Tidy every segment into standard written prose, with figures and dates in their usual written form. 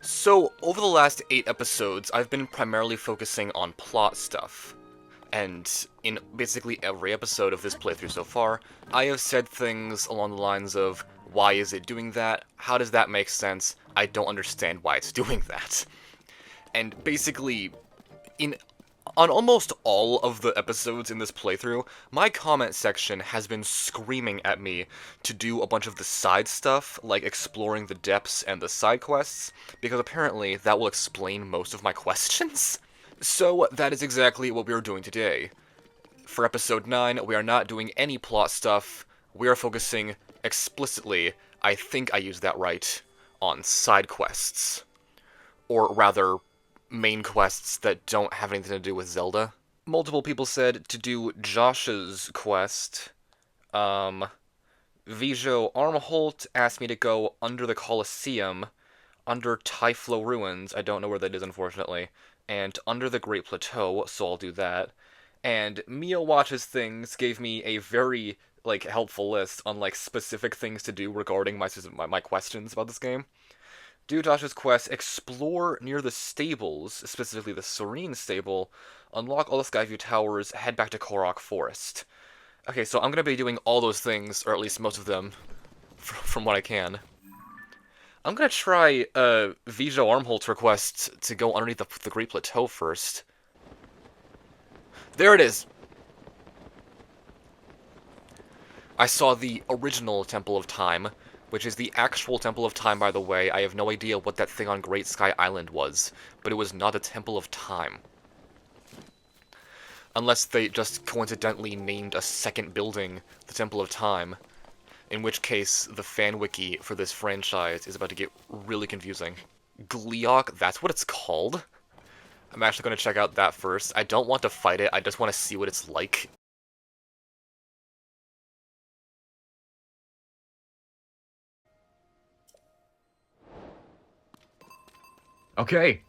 So, over the last 8 episodes, I've been primarily focusing on plot stuff. And in basically every episode of this playthrough so far, I have said things along the lines of, why is it doing that? How does that make sense? I don't understand why it's doing that. And basically, in on almost all of the episodes in this playthrough, my comment section has been screaming at me to do a bunch of the side stuff, like exploring the depths and the side quests, because apparently that will explain most of my questions. So that is exactly what we are doing today. For episode 9, we are not doing any plot stuff, we are focusing explicitly, I think I used that right, on side quests. Or rather, main quests that don't have anything to do with Zelda. Multiple people said to do Josh's quest. Vijo Armholt asked me to go under the Colosseum, under Typhlo Ruins, I don't know where that is unfortunately, and under the Great Plateau, so I'll do that. And Mia Watches Things gave me a very helpful list on specific things to do regarding my questions about this game. Do Josh's quest, explore near the stables, specifically the Serene Stable, unlock all the Skyview Towers, head back to Korok Forest. Okay, so I'm gonna be doing all those things, or at least most of them, from what I can. I'm gonna try Vijo Armholt's request to go underneath the Great Plateau first. There it is! I saw the original Temple of Time, which is the actual Temple of Time, by the way. I have no idea what that thing on Great Sky Island was, but it was not a Temple of Time. Unless they just coincidentally named a second building the Temple of Time, in which case the fan wiki for this franchise is about to get really confusing. Gleeok, that's what it's called? I'm actually going to check out that first. I don't want to fight it, I just want to see what it's like. Okay.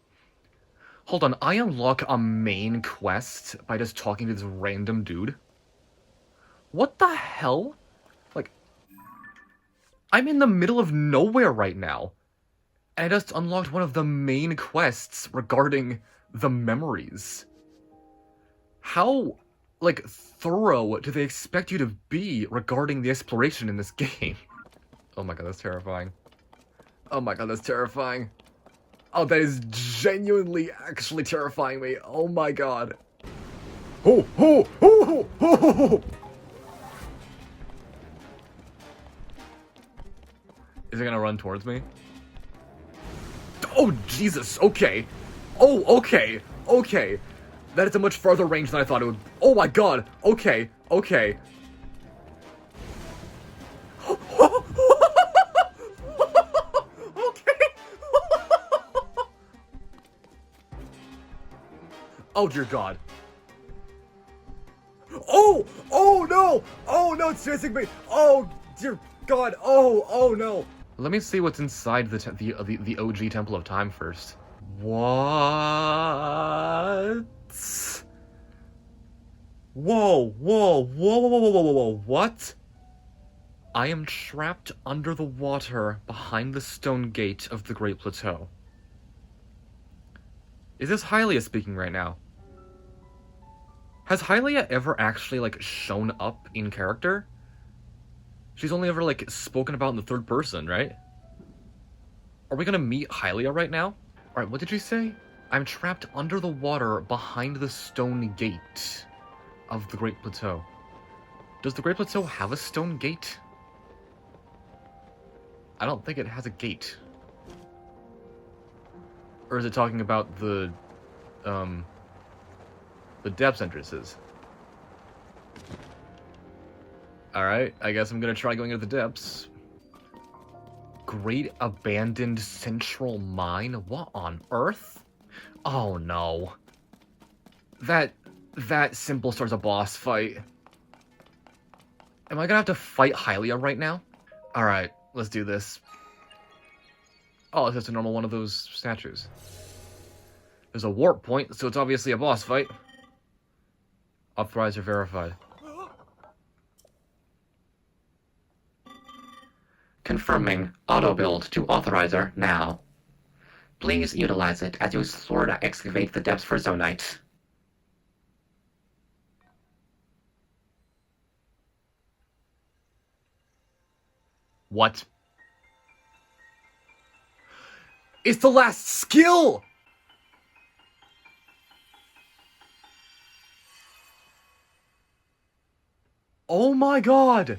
Hold on, I unlock a main quest by just talking to this random dude? What the hell? Like, I'm in the middle of nowhere right now, and I just unlocked one of the main quests regarding the memories. How, thorough do they expect you to be regarding the exploration in this game? Oh my god, that's terrifying. Oh my god, that's terrifying. Oh, that is genuinely actually terrifying me. Oh my god. Oh, oh, oh, oh, oh. Is it gonna run towards me? Oh, Jesus, okay. Oh, okay, okay. That is a much farther range than I thought it would. Oh my god, okay, okay. Okay. Oh dear god. Oh! Oh no! Oh no, it's chasing me! Oh dear god! Oh no! Let me see what's inside the OG Temple of Time first. What? Whoa, whoa, whoa, whoa, whoa, whoa, whoa, whoa, what? I am trapped under the water behind the stone gate of the Great Plateau. Is this Hylia speaking right now? Has Hylia ever actually, shown up in character? She's only ever, spoken about in the third person, right? Are we gonna meet Hylia right now? Alright, what did you say? I'm trapped under the water behind the stone gate of the Great Plateau. Does the Great Plateau have a stone gate? I don't think it has a gate. Or is it talking about the depths entrances? Alright, I guess I'm gonna try going into the depths. Great abandoned central mine? What on earth? Oh no. That symbol starts a boss fight. Am I gonna have to fight Hylia right now? Alright, let's do this. Oh, it's just a normal one of those statues. There's a warp point, so it's obviously a boss fight. Authorizer verified. Confirming auto build to authorizer now. Please utilize it as you explore to excavate the depths for Zonite. What? It's the last skill! Oh my god!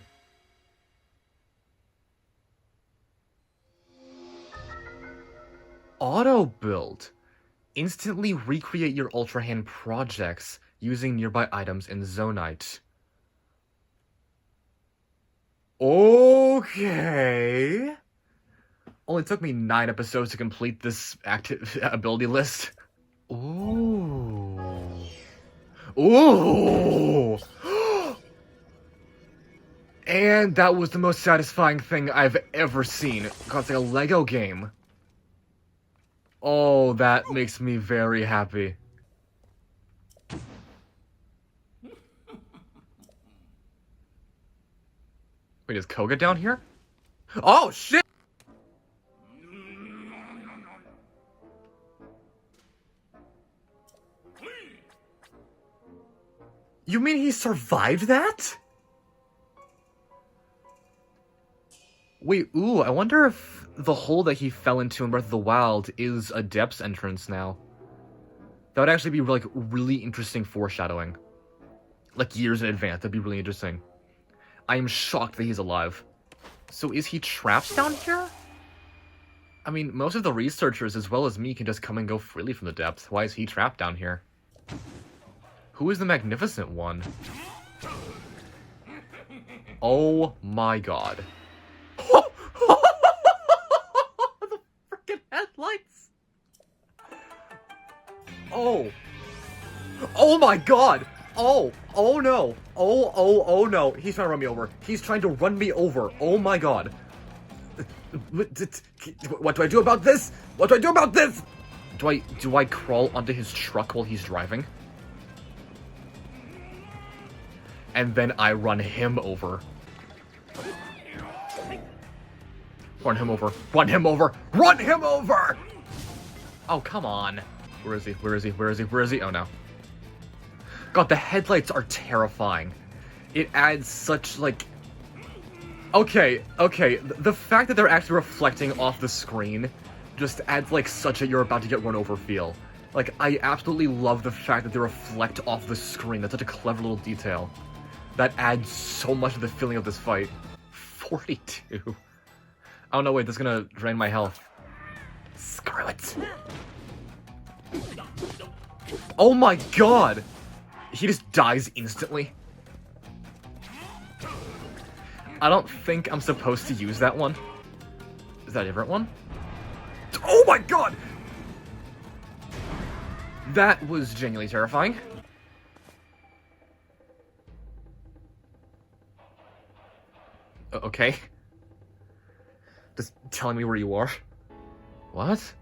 Auto build. Instantly recreate your Ultra Hand projects using nearby items in Zonite. Okay. Only took me 9 episodes to complete this active ability list. Ooh. Ooh! And that was the most satisfying thing I've ever seen. God, it's like a Lego game. Oh, that makes me very happy. Wait, is Koga down here? Oh, shit! You mean he survived that? Wait, ooh, I wonder if the hole that he fell into in Breath of the Wild is a depths entrance now. That would actually be, like, really interesting foreshadowing. Like, years in advance, that'd be really interesting. I am shocked that he's alive. So is he trapped down here? I mean, most of the researchers, as well as me, can just come and go freely from the depths. Why is he trapped down here? Who is the Magnificent One? Oh my god. The freaking headlights! Oh. Oh my god! Oh no. Oh no. He's trying to run me over. He's trying to run me over. Oh my god. What do I do about this? What do I do about this? Do I crawl onto his truck while he's driving? And then I run him over. Run him over. Run him over. Run him over! Oh, come on. Where is he? Where is he? Where is he? Where is he? Oh, no. God, the headlights are terrifying. It adds such, like... Okay. The fact that they're actually reflecting off the screen just adds, like, such a you're about to get run over feel. Like, I absolutely love the fact that they reflect off the screen. That's such a clever little detail. That adds so much to the feeling of this fight. 42. Oh no, wait, that's gonna drain my health. Screw it. Oh my god! He just dies instantly. I don't think I'm supposed to use that one. Is that a different one? Oh my god! That was genuinely terrifying. Okay. Just telling me where you are. What?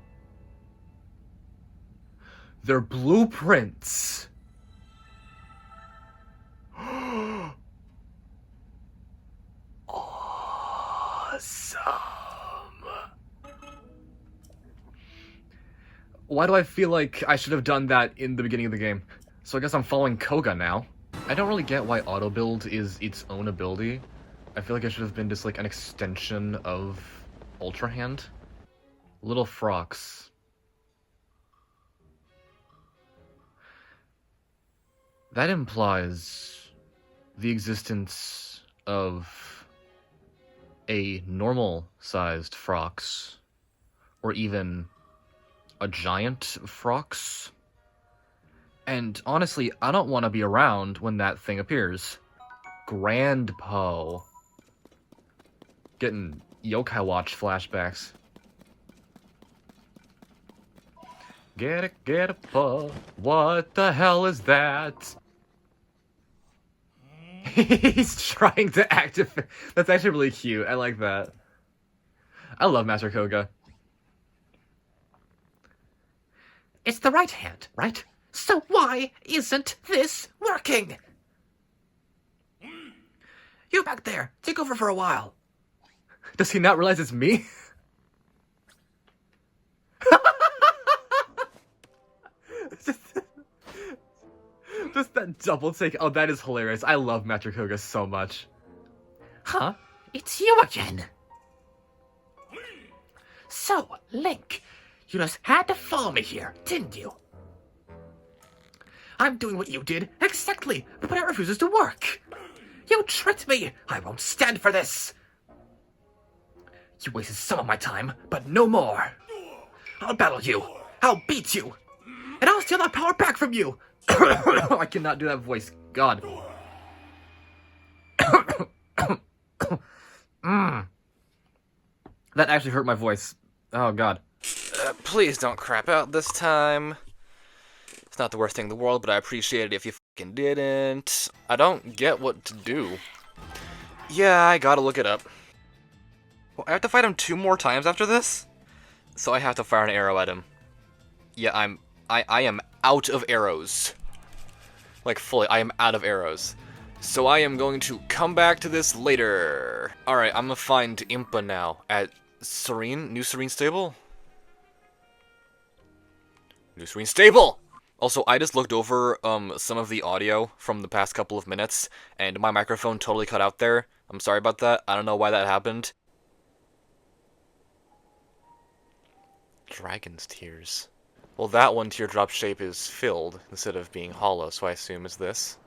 They're blueprints. Awesome. Why do I feel like I should have done that in the beginning of the game? So I guess I'm following Koga now. I don't really get why auto build is its own ability. I feel like it should have been just like an extension of Ultra Hand. Little Frox. That implies the existence of a normal-sized Frox, or even a giant Frox. And honestly, I don't want to be around when that thing appears. Grand Poe. Getting Yokai Watch flashbacks. Get it, Poe. What the hell is that? He's trying to activate. That's actually really cute. I like that. I love Master Koga. It's the right hand, right? So why isn't this working? You back there, take over for a while. Does he not realize it's me? That double take. Oh, that is hilarious. I love Matrikuga so much. Huh? It's you again. So, Link, you just had to follow me here, didn't you? I'm doing what you did, exactly, but it refuses to work. You tricked me. I won't stand for this. You wasted some of my time, but no more. I'll battle you. I'll beat you. And I'll steal that power back from you. I cannot do that voice. God. That actually hurt my voice. Oh, God. Please don't crap out this time. It's not the worst thing in the world, but I appreciate it if you fucking didn't. I don't get what to do. Yeah, I gotta look it up. Well, I have to fight him 2 more times after this? So I have to fire an arrow at him. Yeah, I am out of arrows. Like, fully, I am out of arrows. So I am going to come back to this later. Alright, I'm gonna find Impa now at Serene? New Serene Stable? New Serene Stable! Also, I just looked over some of the audio from the past couple of minutes, and my microphone totally cut out there. I'm sorry about that. I don't know why that happened. Dragon's Tears. Well, that one teardrop shape is filled instead of being hollow, so I assume it's this.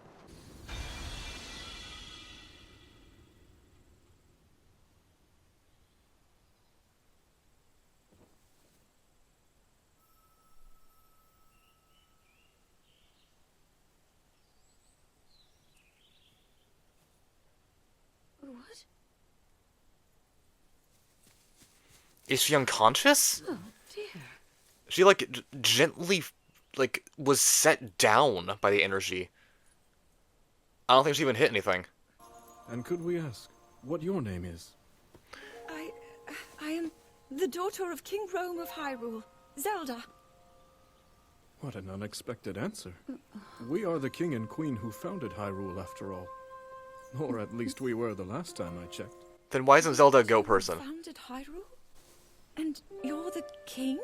What? Is she unconscious? Oh, dear. She, like, gently, like, was set down by the energy. I don't think she even hit anything. And could we ask what your name is? I am the daughter of King Rome of Hyrule, Zelda. What an unexpected answer. We are the king and queen who founded Hyrule, after all. Or at least we were the last time I checked. Then why isn't Zelda a go person? Founded Hyrule? And you're the king?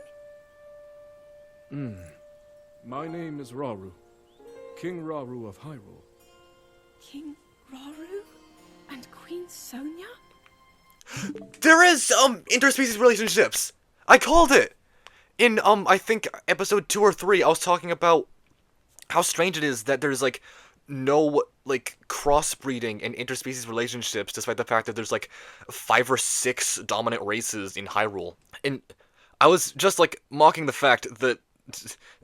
My name is Rauru. King Rauru of Hyrule. King Rauru? And Queen Sonia? There is, interspecies relationships! I called it! In, I think episode 2 or 3, I was talking about how strange it is that there's, like, no, like, crossbreeding and interspecies relationships, despite the fact that there's, like, 5 or 6 dominant races in Hyrule. And I was just, like, mocking the fact that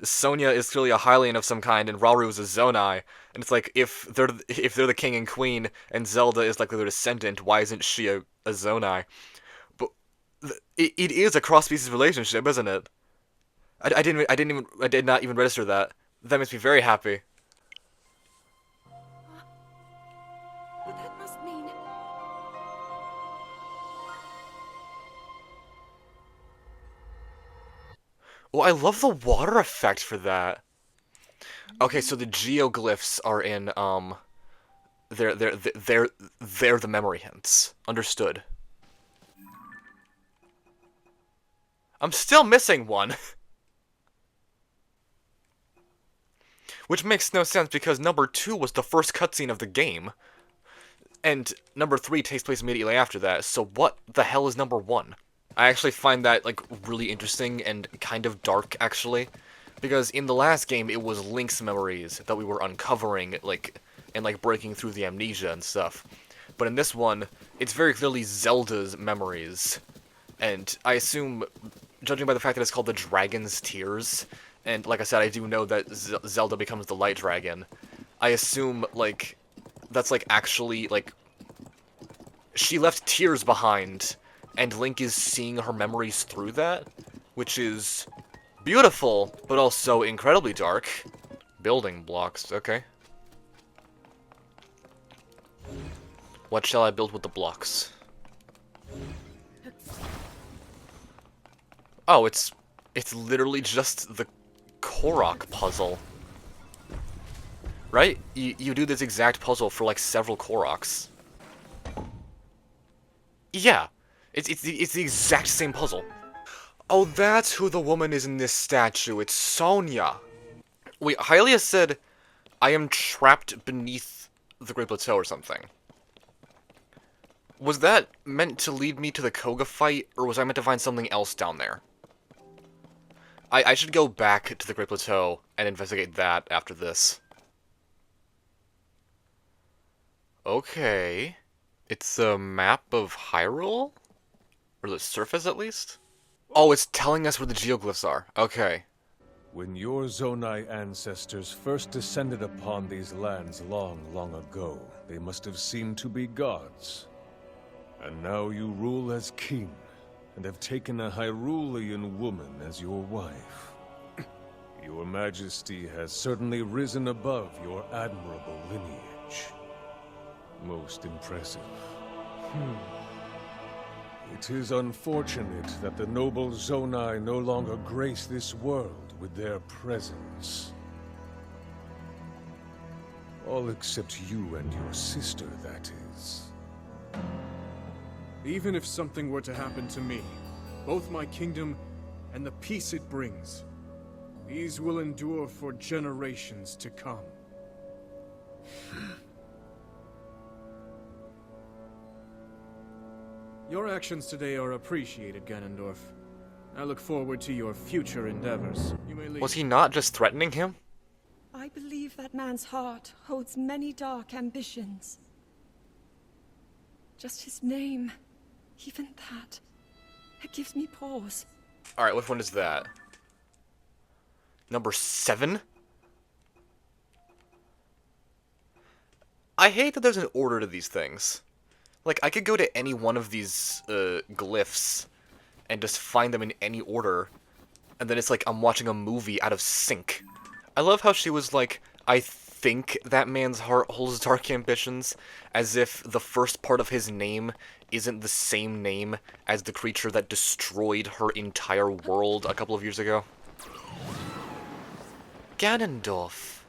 Sonia is clearly a Hylian of some kind, and Rauru is a Zonai. And it's like, if they're the king and queen, and Zelda is likely their descendant, why isn't she a Zonai? But it is a cross-species relationship, isn't it? I did not even register that. That makes me very happy. But that must mean... Well, I love the water effect for that. Okay, so the geoglyphs are in, they're the memory hints. Understood. I'm still missing one. Which makes no sense because number 2 was the first cutscene of the game. And number 3 takes place immediately after that, so what the hell is number 1? I actually find that, like, really interesting and kind of dark, actually. Because in the last game, it was Link's memories that we were uncovering, like, and, like, breaking through the amnesia and stuff. But in this one, it's very clearly Zelda's memories. And I assume, judging by the fact that it's called the Dragon's Tears, and like I said, I do know that Zelda becomes the Light Dragon, I assume, like, that's, like, actually, like, she left tears behind, and Link is seeing her memories through that, which is beautiful, but also incredibly dark. Building blocks, okay. What shall I build with the blocks? Oh, it's literally just the Korok puzzle. Right? You do this exact puzzle for, like, several Koroks. Yeah. It's the exact same puzzle. Oh, that's who the woman is in this statue. It's Sonia. Wait, Hylia said I am trapped beneath the Great Plateau or something. Was that meant to lead me to the Koga fight, or was I meant to find something else down there? I should go back to the Great Plateau and investigate that after this. Okay. It's a map of Hyrule? Or the surface, at least? Oh, it's telling us where the geoglyphs are. Okay. When your Zonai ancestors first descended upon these lands long, long ago, they must have seemed to be gods. And now you rule as king, and have taken a Hyrulean woman as your wife. Your Majesty has certainly risen above your admirable lineage. Most impressive. It is unfortunate that the noble Zonai no longer grace this world with their presence. All except you and your sister, that is. Even if something were to happen to me, both my kingdom and the peace it brings, these will endure for generations to come. Your actions today are appreciated, Ganondorf. I look forward to your future endeavors. You may leave. Was he not just threatening him? I believe that man's heart holds many dark ambitions. Just his name, even that, it gives me pause. Alright, which one is that? Number 7? I hate that there's an order to these things. Like, I could go to any one of these glyphs and just find them in any order, and then it's like I'm watching a movie out of sync. I love how she was like, I think that man's heart holds dark ambitions, as if the first part of his name isn't the same name as the creature that destroyed her entire world a couple of years ago. Ganondorf.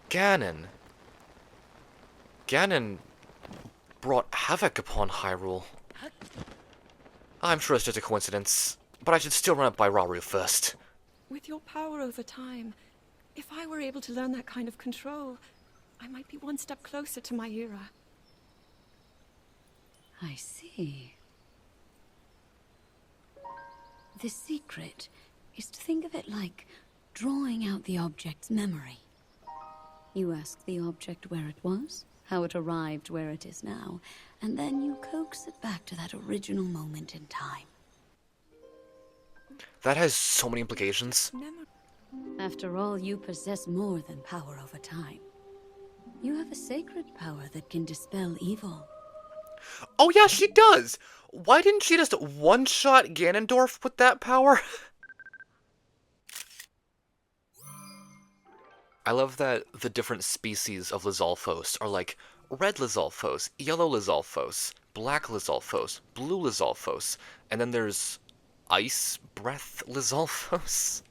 Ganon brought havoc upon Hyrule. I'm sure it's just a coincidence, but I should still run it by Rauru first. With your power over time, if I were able to learn that kind of control, I might be one step closer to my era. I see. The secret is to think of it like drawing out the object's memory. You ask the object where it was, how it arrived where it is now, and then you coax it back to that original moment in time. That has so many implications. After all, you possess more than power over time. You have a sacred power that can dispel evil. Oh yeah, she does! Why didn't she just one-shot Ganondorf with that power? I love that the different species of Lizalfos are like red Lizalfos, yellow Lizalfos, black Lizalfos, blue Lizalfos, and then there's ice breath Lizalfos.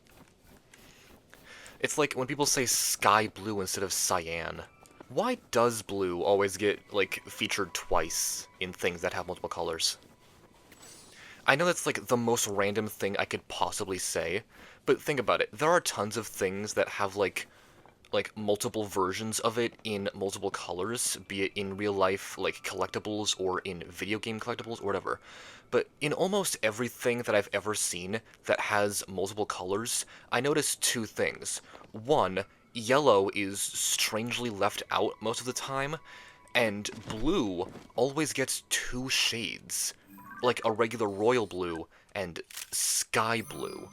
It's like when people say sky blue instead of cyan. Why does blue always get, like, featured twice in things that have multiple colors? I know that's, like, the most random thing I could possibly say, but think about it. There are tons of things that have, like multiple versions of it in multiple colors, be it in real life, like, collectibles, or in video game collectibles, or whatever. But in almost everything that I've ever seen that has multiple colors, I noticed two things. One, yellow is strangely left out most of the time, and blue always gets two shades, like a regular royal blue and sky blue.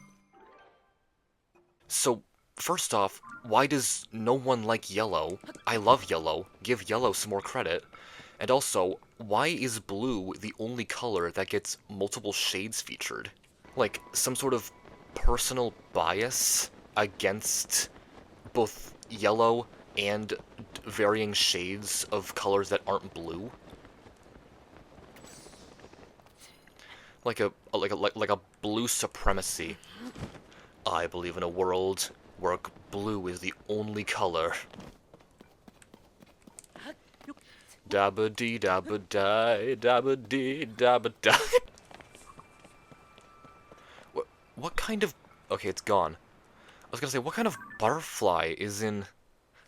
So, first off, why does no one like yellow? I love yellow. Give yellow some more credit. And also, why is blue the only color that gets multiple shades featured? Like, some sort of personal bias against both yellow and varying shades of colors that aren't blue? Like a blue supremacy. I believe in a world where blue is the only color. Dabba dee dabba die, dabba dee dabba die. What kind of... Okay, it's gone. I was gonna say, what kind of butterfly is in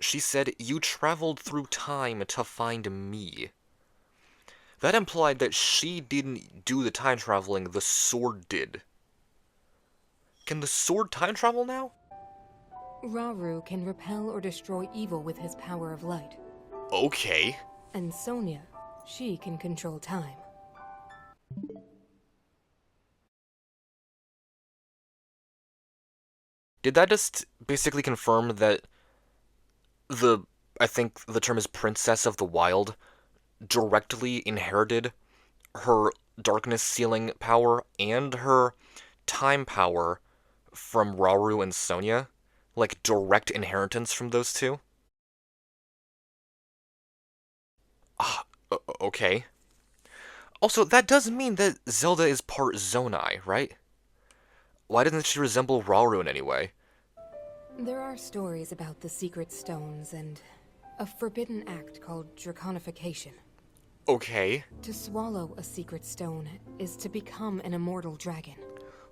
She said, "You traveled through time to find me." That implied that she didn't do the time traveling, the sword did. Can the sword time travel now? Rauru can repel or destroy evil with his power of light. Okay. And Sonia, she can control time. Did that just basically confirm that I think the term is Princess of the Wild, directly inherited her darkness sealing power and her time power from Rauru and Sonia? Like, direct inheritance from those two? Okay. Also, that does mean that Zelda is part Zonai, right? Why doesn't she resemble Rauru in any way? There are stories about the secret stones and a forbidden act called draconification. Okay. To swallow a secret stone is to become an immortal dragon.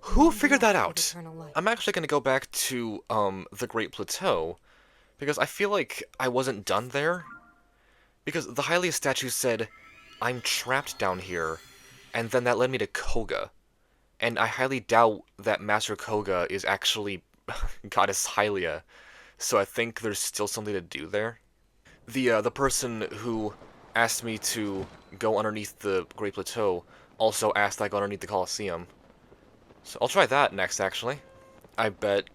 Who figured that out? Eternal life. I'm actually gonna go back to, the Great Plateau, because I feel like I wasn't done there. Because the Hylia statue said, "I'm trapped down here," and then that led me to Koga. And I highly doubt that Master Koga is actually Goddess Hylia, so I think there's still something to do there. The person who asked me to go underneath the Great Plateau also asked I go underneath the Colosseum. So I'll try that next, actually. I bet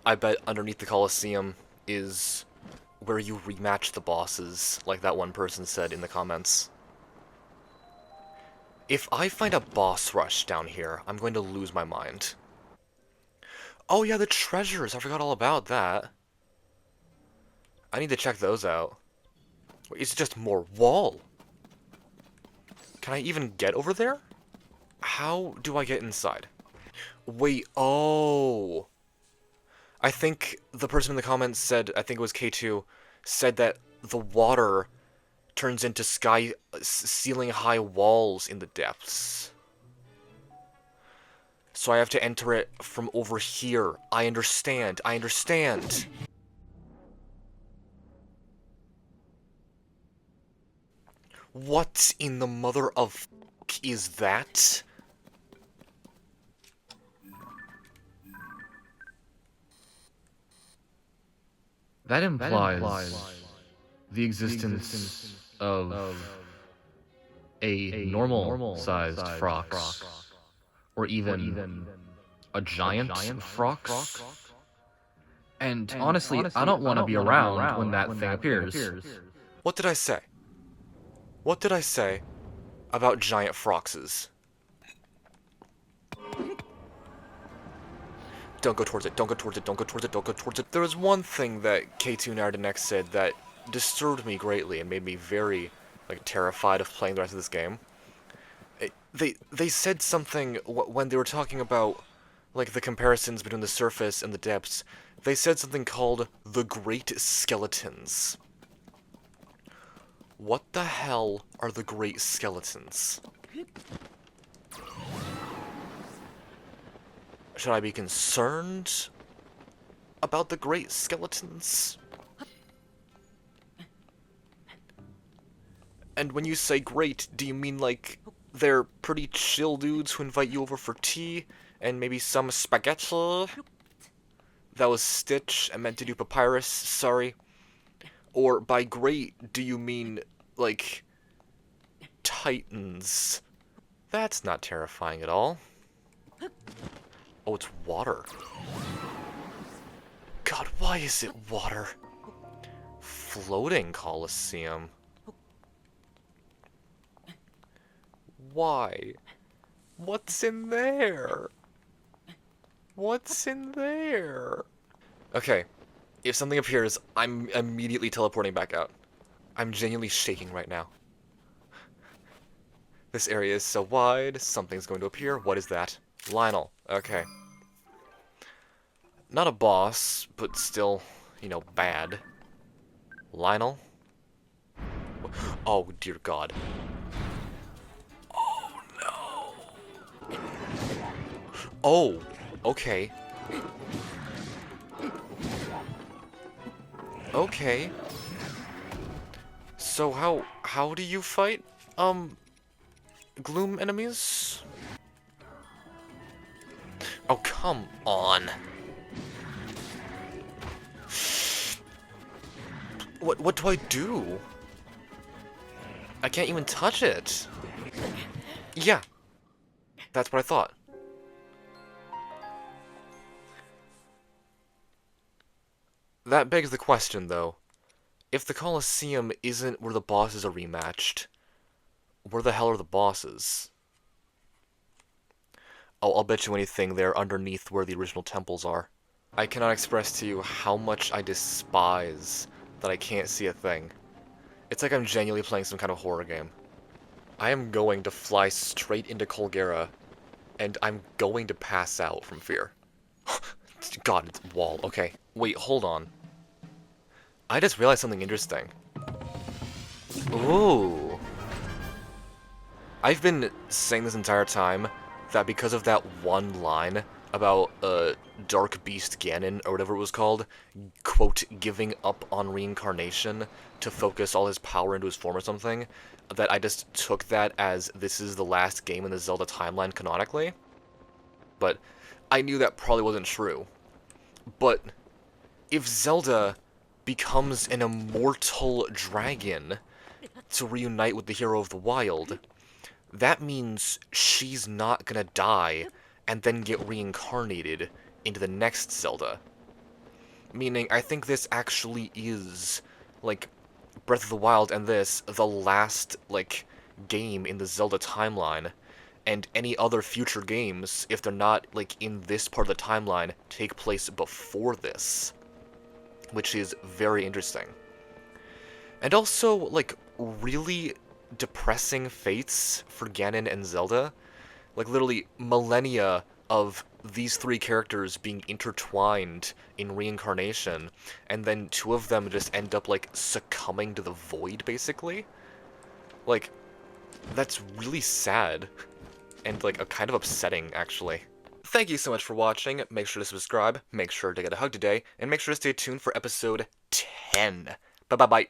underneath the Colosseum is where you rematch the bosses, like that one person said in the comments. If I find a boss rush down here, I'm going to lose my mind. Oh yeah, the treasures! I forgot all about that. I need to check those out. Wait, it's just more wall. Can I even get over there? How do I get inside? Wait, oh! I think the person in the comments said, I think it was K2, said that the water turns into ceiling-high walls in the depths. So I have to enter it from over here. I understand. What in the mother of is that? That implies the existence of a normal-sized Frox, or even a giant Frox. And honestly, I don't want to be around when that thing appears. What did I say? What did I say about giant Froxes? Don't go towards it, don't go towards it, don't go towards it, don't go towards it. There was one thing that K2 Nardanex said that disturbed me greatly and made me very, terrified of playing the rest of this game. They said something when they were talking about, the comparisons between the surface and the depths. They said something called the Great Skeletons. What the hell are the Great Skeletons? Should I be concerned about the Great Skeletons? And when you say great, do you mean they're pretty chill dudes who invite you over for tea and maybe some spaghetti? That was Stitch. I meant to do Papyrus, sorry. Or by great, do you mean, Titans? That's not terrifying at all. Oh, it's water. God, why is it water? Floating Colosseum. Why? What's in there? What's in there? Okay, if something appears, I'm immediately teleporting back out. I'm genuinely shaking right now. This area is so wide, something's going to appear. What is that? Lionel. Okay. Not a boss, but still, bad. Lionel? Oh, dear God. Oh, no. Oh, okay. Okay. So how do you fight, gloom enemies? Oh, come on. What do I do? I can't even touch it. Yeah. That's what I thought. That begs the question, though. If the Colosseum isn't where the bosses are rematched, where the hell are the bosses? Oh, I'll bet you anything they're underneath where the original temples are. I cannot express to you how much I despise that I can't see a thing. It's like I'm genuinely playing some kind of horror game. I am going to fly straight into Colgera, and I'm going to pass out from fear. God, it's a wall. Okay, wait, hold on. I just realized something interesting. Ooh. I've been saying this entire time that because of that one line about Dark Beast Ganon, or whatever it was called, quote, giving up on reincarnation to focus all his power into his form or something, that I just took that as this is the last game in the Zelda timeline canonically. But I knew that probably wasn't true. But if Zelda becomes an immortal dragon to reunite with the hero of the wild, that means she's not gonna die and then get reincarnated into the next Zelda. Meaning, I think this actually is, like, Breath of the Wild and this, the last, like, game in the Zelda timeline. And any other future games, if they're not, like, in this part of the timeline, take place before this. Which is very interesting. And also, like, really depressing fates for Ganon and Zelda. Like, literally millennia of these three characters being intertwined in reincarnation, and then two of them just end up, like, succumbing to the void, basically. Like, that's really sad. And, like, a kind of upsetting, actually. Thank you so much for watching. Make sure to subscribe, make sure to get a hug today, and make sure to stay tuned for episode 10. Bye-bye-bye.